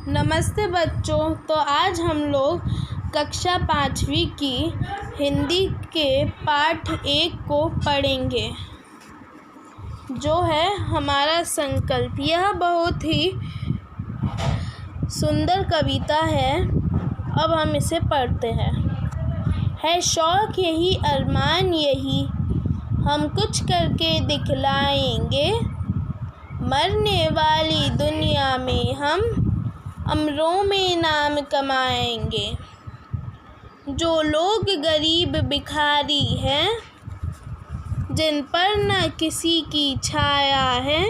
नमस्ते बच्चों। तो आज हम लोग कक्षा 5वीं की हिंदी के पाठ 1 को पढ़ेंगे, जो है हमारा संकल्प। यह बहुत ही सुंदर कविता है। अब हम इसे पढ़ते हैं। है शौक यही, अरमान यही, हम कुछ करके दिखलाएंगे। मरने वाली दुनिया में हम अमरों में नाम कमाएंगे। जो लोग गरीब भिखारी हैं, जिन पर न किसी की छाया है,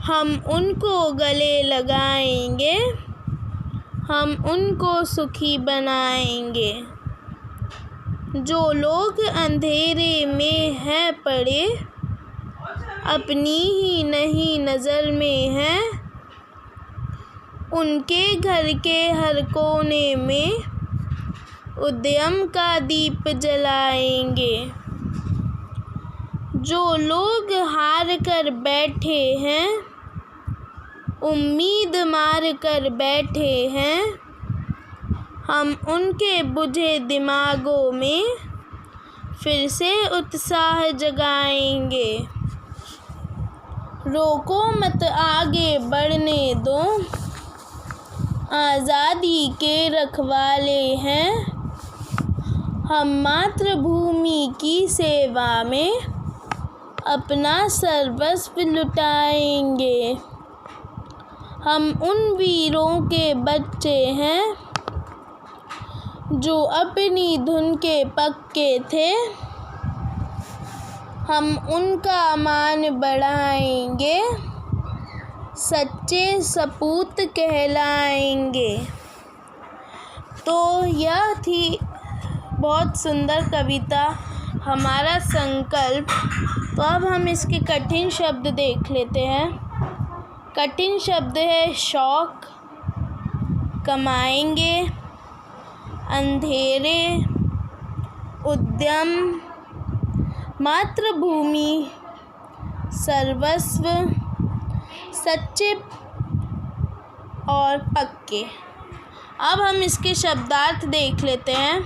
हम उनको गले लगाएंगे, हम उनको सुखी बनाएंगे। जो लोग अंधेरे में हैं पड़े, अपनी ही नहीं नज़र में हैं, उनके घर के हर कोने में उद्यम का दीप जलाएंगे। जो लोग हार कर बैठे हैं, उम्मीद मार कर बैठे हैं, हम उनके बुझे दिमागों में फिर से उत्साह जगाएंगे। रोको मत, आगे बढ़ने दो, आज़ादी के रखवाले हैं। हम मातृभूमि की सेवा में अपना सर्वस्व लुटाएंगे। हम उन वीरों के बच्चे हैं, जो अपनी धुन के पक्के थे। हम उनका मान बढ़ाएंगे, सच्चे सपूत कहलाएंगे। तो यह थी बहुत सुंदर कविता, हमारा संकल्प। तो अब हम इसके कठिन शब्द देख लेते हैं। कठिन शब्द है शौक, कमाएंगे, अंधेरे, उद्यम, मातृभूमि, सर्वस्व, सच्चे और पक्के। अब हम इसके शब्दार्थ देख लेते हैं।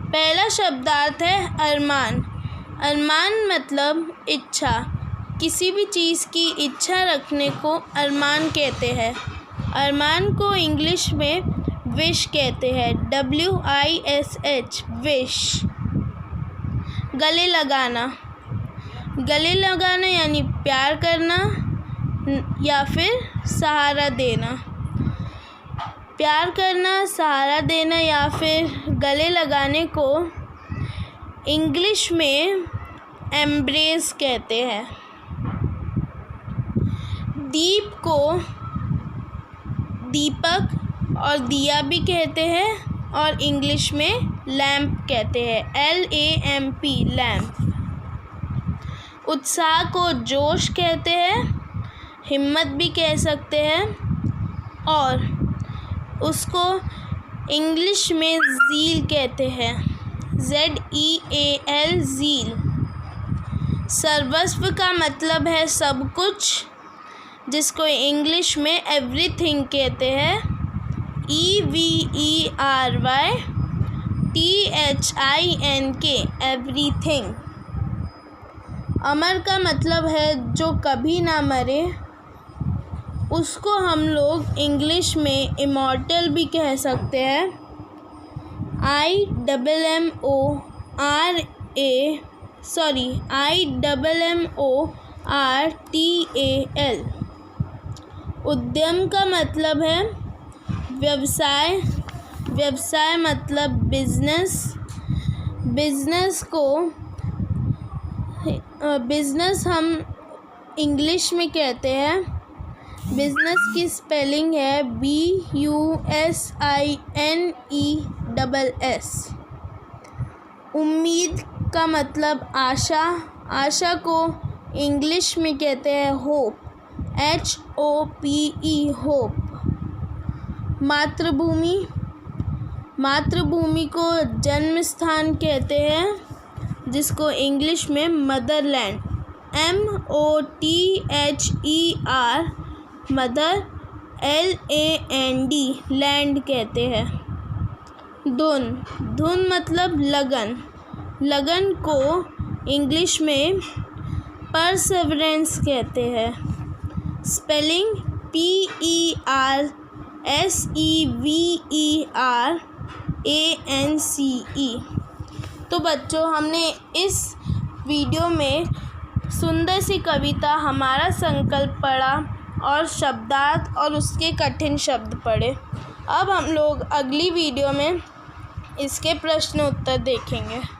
पहला शब्दार्थ है अरमान। अरमान मतलब इच्छा। किसी भी चीज़ की इच्छा रखने को अरमान कहते हैं। अरमान को इंग्लिश में विश कहते हैं, WISH, विश। गले लगाना। गले लगाना यानी प्यार करना या फिर सहारा देना। प्यार करना, सहारा देना या फिर गले लगाने को इंग्लिश में एम्ब्रेस कहते हैं। दीप को दीपक और दिया भी कहते हैं और इंग्लिश में लैंप कहते हैं, LAMP, लैंप। उत्साह को जोश कहते हैं, हिम्मत भी कह सकते हैं, और उसको इंग्लिश में ज़ील कहते हैं, ZEAL, ज़ील। सर्वस्व का मतलब है सब कुछ, जिसको इंग्लिश में एवरीथिंग कहते हैं, EVERYTHINK, एवरीथिंग। अमर का मतलब है जो कभी ना मरे, उसको हम लोग इंग्लिश में इमॉर्टल भी कह सकते हैं, IMMORTAL। उद्यम का मतलब है व्यवसाय। व्यवसाय मतलब बिजनेस। बिजनेस हम इंग्लिश में कहते हैं। बिजनेस की स्पेलिंग है BUSINESS। उम्मीद का मतलब आशा। आशा को इंग्लिश में कहते हैं होप, HOPE, होप। मातृभूमि। मातृभूमि को जन्म स्थान कहते हैं, जिसको इंग्लिश में Motherland, MOTHER, mother LAND land कहते हैं। धुन मतलब लगन। लगन को इंग्लिश में परसेवरेंस कहते हैं। Spelling PERSEVERANCE। तो बच्चों, हमने इस वीडियो में सुंदर सी कविता हमारा संकल्प पढ़ा और शब्दार्थ और उसके कठिन शब्द पढ़े। अब हम लोग अगली वीडियो में इसके प्रश्न उत्तर देखेंगे।